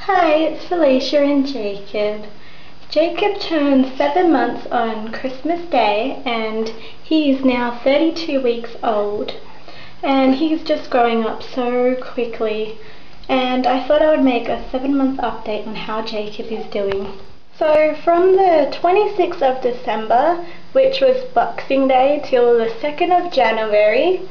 Hi, it's Felicia and Jacob. Jacob turned 7 months on Christmas Day and he is now 32 weeks old, and he's just growing up so quickly, and I thought I would make a 7-month update on how Jacob is doing. So from the 26th of December, which was Boxing Day, till the 2nd of January,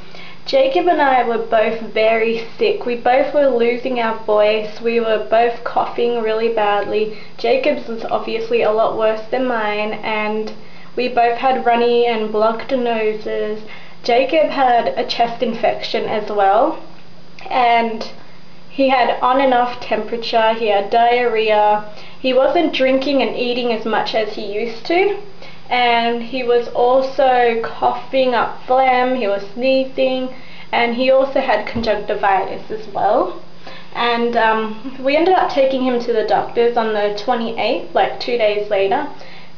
Jacob and I were both very sick. We both were losing our voice. We were both coughing really badly. Jacob's was obviously a lot worse than mine, and we both had runny and blocked noses. Jacob had a chest infection as well, and he had on and off temperature. He had diarrhea. He wasn't drinking and eating as much as he used to. And he was also coughing up phlegm, he was sneezing, and he also had conjunctivitis as well. And we ended up taking him to the doctors on the 28th, like 2 days later,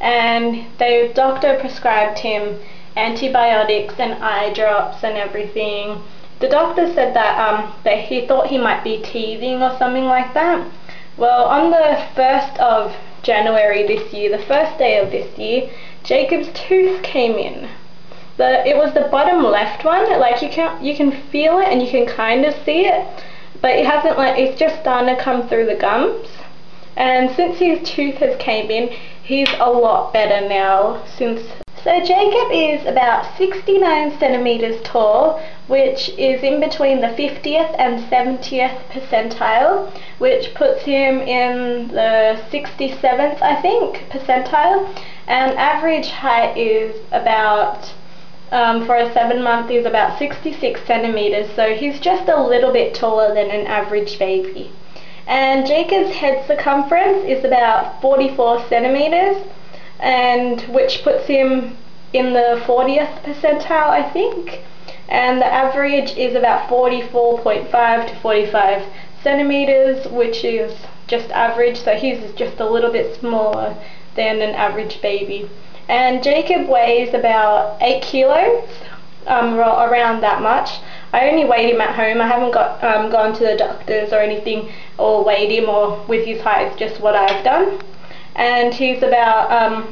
and the doctor prescribed him antibiotics and eye drops and everything. The doctor said that he thought he might be teething or something like that. Well, on the 1st of January this year, the first day of this year, Jacob's tooth came in. It was the bottom left one. Like you can feel it and you can kind of see it, but it hasn't, like, it's just starting to come through the gums. And since his tooth has came in, he's a lot better now. So Jacob is about 69 centimeters tall, which is in between the 50th and 70th percentile, which puts him in the 67th, I think, percentile. And average height is about, for a 7-month, is about 66 centimeters, so he's just a little bit taller than an average baby. And Jacob's head circumference is about 44 centimeters, and which puts him in the 40th percentile, I think. And the average is about 44.5 to 45 centimeters, which is just average, so he's just a little bit smaller than an average baby. And Jacob weighs about 8 kilos, around that much. I only weighed him at home. I haven't gone to the doctors or anything, or weighed him or with his height. It's just what I've done. And he's about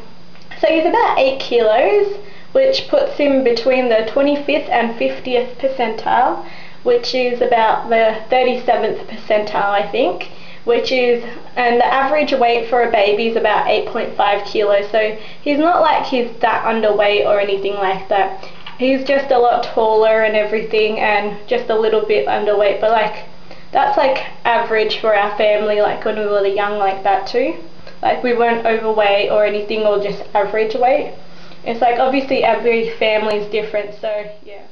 he's about 8 kilos, which puts him between the 25th and 50th percentile, which is about the 37th percentile, I think. And the average weight for a baby is about 8.5 kilos, so he's not like he's that underweight or anything like that. He's just a lot taller and everything, and just a little bit underweight, but like that's like average for our family, like when we were young, like that too. Like we weren't overweight or anything, or just average weight. It's like obviously every family is different, so yeah.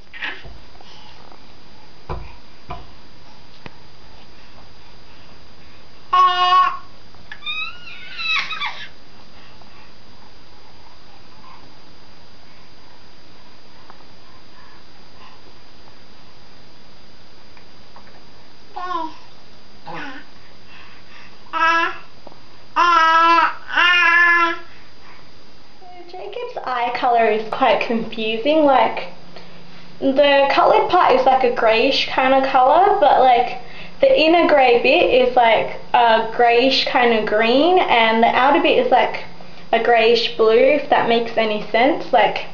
Jacob's eye color is quite confusing. Like the colored part is like a grayish kind of color, but like the inner grey bit is like a greyish kind of green, and the outer bit is like a greyish blue, if that makes any sense. Like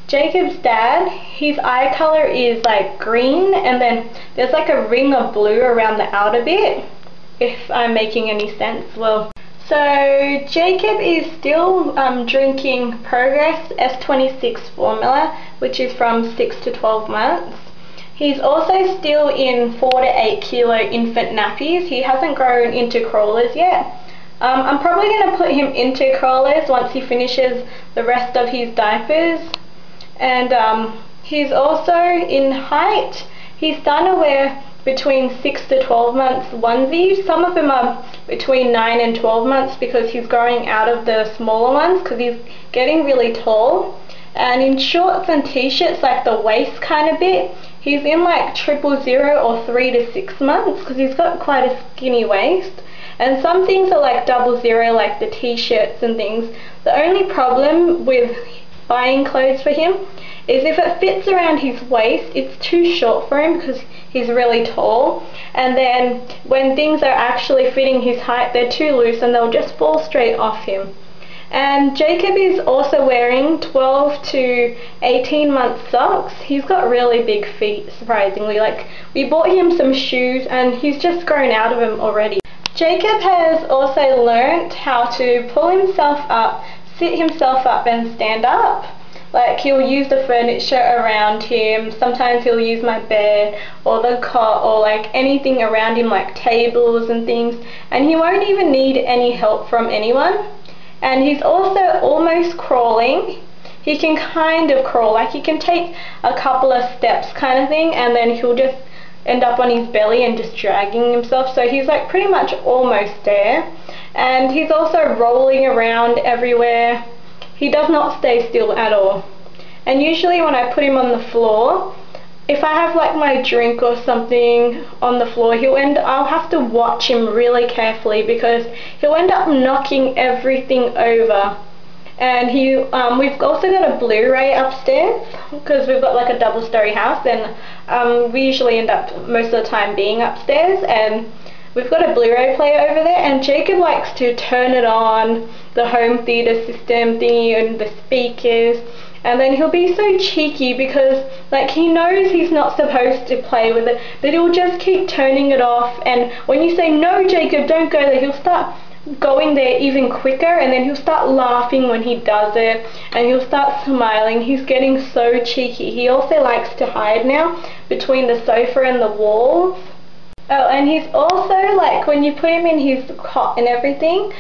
Jacob's dad, his eye color is like green, and then there's like a ring of blue around the outer bit, if I'm making any sense. Well, so Jacob is still drinking Progress S26 formula, which is from 6 to 12 months. He's also still in 4 to 8 kilo infant nappies. He hasn't grown into crawlers yet. I'm probably going to put him into crawlers once he finishes the rest of his diapers. And he's also in height. He's starting to wear between 6 to 12 months onesies. Some of them are between 9 and 12 months because he's growing out of the smaller ones because he's getting really tall. And in shorts and t-shirts, like the waist kind of bit, he's in like 000 or 3 to 6 months because he's got quite a skinny waist. And some things are like 00, like the t-shirts and things. The only problem with buying clothes for him is if it fits around his waist, it's too short for him because he's really tall, and then when things are actually fitting his height, they're too loose and they'll just fall straight off him. And Jacob is also wearing 12 to 18 month socks. He's got really big feet, surprisingly. Like, we bought him some shoes and he's just grown out of them already. Jacob has also learnt how to pull himself up, sit himself up and stand up. Like, he'll use the furniture around him. Sometimes he'll use my bed or the cot or like anything around him, like tables and things, and he won't even need any help from anyone. And he's also almost crawling. He can kind of crawl, like he can take a couple of steps kind of thing, and then he'll just end up on his belly and just dragging himself. So he's like pretty much almost there. And he's also rolling around everywhere. He does not stay still at all. And usually when I put him on the floor, if I have like my drink or something on the floor, I'll have to watch him really carefully because he'll end up knocking everything over. And we've also got a Blu-ray upstairs because we've got like a double-story house, and we usually end up most of the time being upstairs, and we've got a Blu-ray player over there, and Jacob likes to turn it on, the home theater system thingy and the speakers. And then he'll be so cheeky because like he knows he's not supposed to play with it, but he'll just keep turning it off, and when you say, "No, Jacob, don't go there," he'll start going there even quicker, and then he'll start laughing when he does it, and he'll start smiling. He's getting so cheeky. He also likes to hide now between the sofa and the walls. Oh, and he's also like, when you put him in his cot and everything,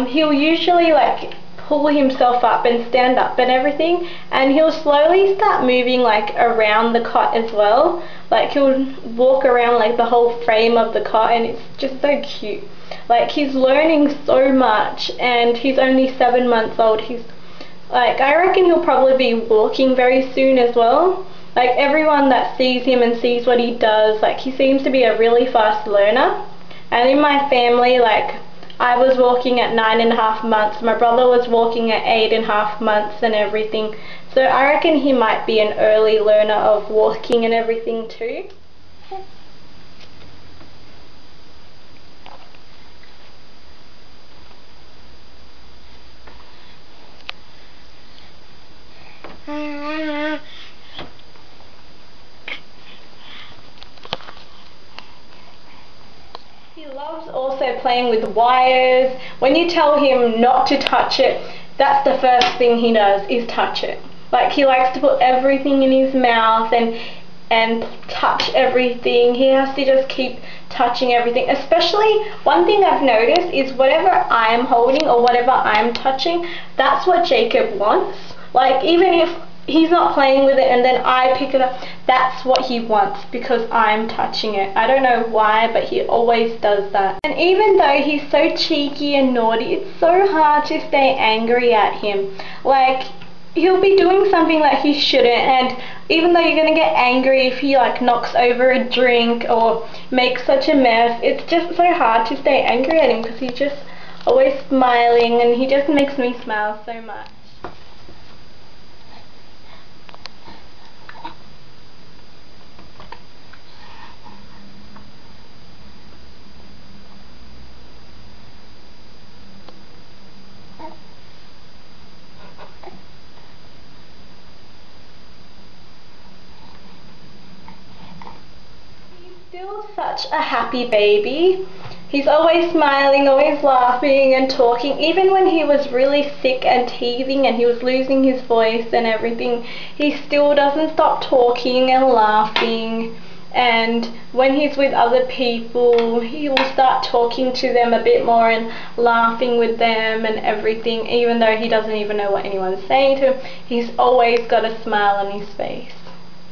he'll usually like pull himself up and stand up and everything, and he'll slowly start moving like around the cot as well. Like, he'll walk around like the whole frame of the cot, and it's just so cute. Like, he's learning so much, and he's only 7 months old. He's like, I reckon he'll probably be walking very soon as well. Like, everyone that sees him and sees what he does, like, he seems to be a really fast learner. And in my family, like, I was walking at 9.5 months, my brother was walking at 8.5 months and everything. So I reckon he might be an early learner of walking and everything too. He loves also playing with wires. When you tell him not to touch it, that's the first thing he does, is touch it. Like, he likes to put everything in his mouth and touch everything. He has to just keep touching everything. Especially, one thing I've noticed is whatever I'm holding or whatever I'm touching, that's what Jacob wants. Like, even if he's not playing with it and then I pick it up, that's what he wants because I'm touching it. I don't know why, but he always does that. And even though he's so cheeky and naughty, it's so hard to stay angry at him. Like, he'll be doing something that he shouldn't, and even though you're gonna get angry if he like knocks over a drink or makes such a mess, it's just so hard to stay angry at him because he's just always smiling, and he just makes me smile so much. Still such a happy baby. He's always smiling, always laughing and talking. Even when he was really sick and teething and he was losing his voice and everything, he still doesn't stop talking and laughing. And when he's with other people, he will start talking to them a bit more and laughing with them and everything. Even though he doesn't even know what anyone's saying to him, he's always got a smile on his face.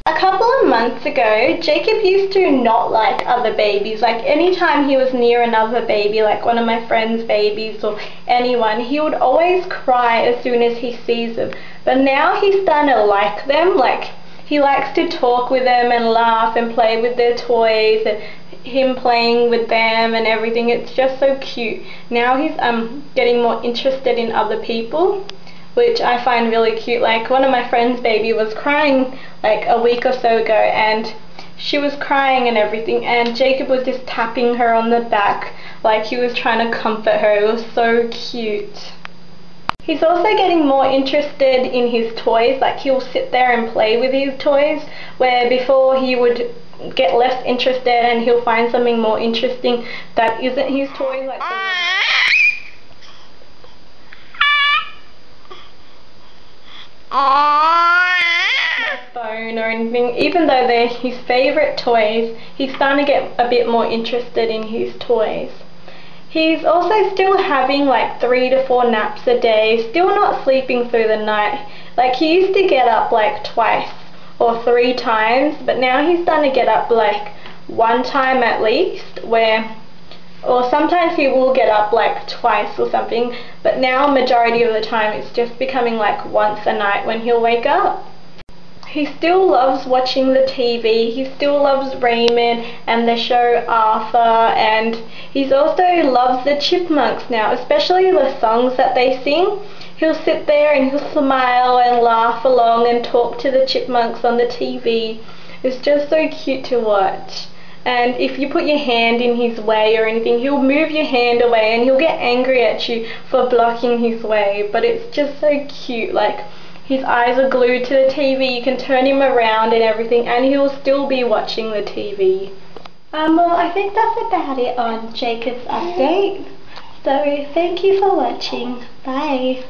A couple of months ago, Jacob used to not like other babies. Like, anytime he was near another baby, like one of my friend's babies or anyone, he would always cry as soon as he sees them. But now he's starting to like them. Like, he likes to talk with them and laugh and play with their toys, and him playing with them and everything. It's just so cute. Now he's getting more interested in other people. which I find really cute. Like one of my friend's baby was crying like a week or so ago, and she was crying and everything, and Jacob was just tapping her on the back like he was trying to comfort her. It was so cute. He's also getting more interested in his toys. Like he'll sit there and play with his toys, where before he would get less interested and he'll find something more interesting that isn't his toy, like the phone or anything. Even though they're his favourite toys, he's starting to get a bit more interested in his toys. He's also still having like 3 to 4 naps a day, still not sleeping through the night. Like he used to get up like twice or 3 times, but now he's starting to get up like 1 time at least, or sometimes he will get up like twice or something, but now majority of the time it's just becoming like once a night when he'll wake up. He still loves watching the TV, he still loves Raymond and the show Arthur, and he also loves the chipmunks now, especially the songs that they sing. He'll sit there and he'll smile and laugh along and talk to the chipmunks on the TV. It's just so cute to watch. And if you put your hand in his way or anything, he'll move your hand away and he'll get angry at you for blocking his way. But it's just so cute. Like his eyes are glued to the TV, you can turn him around and everything, and he'll still be watching the TV. Well, I think that's about it on Jacob's update. So thank you for watching. Bye.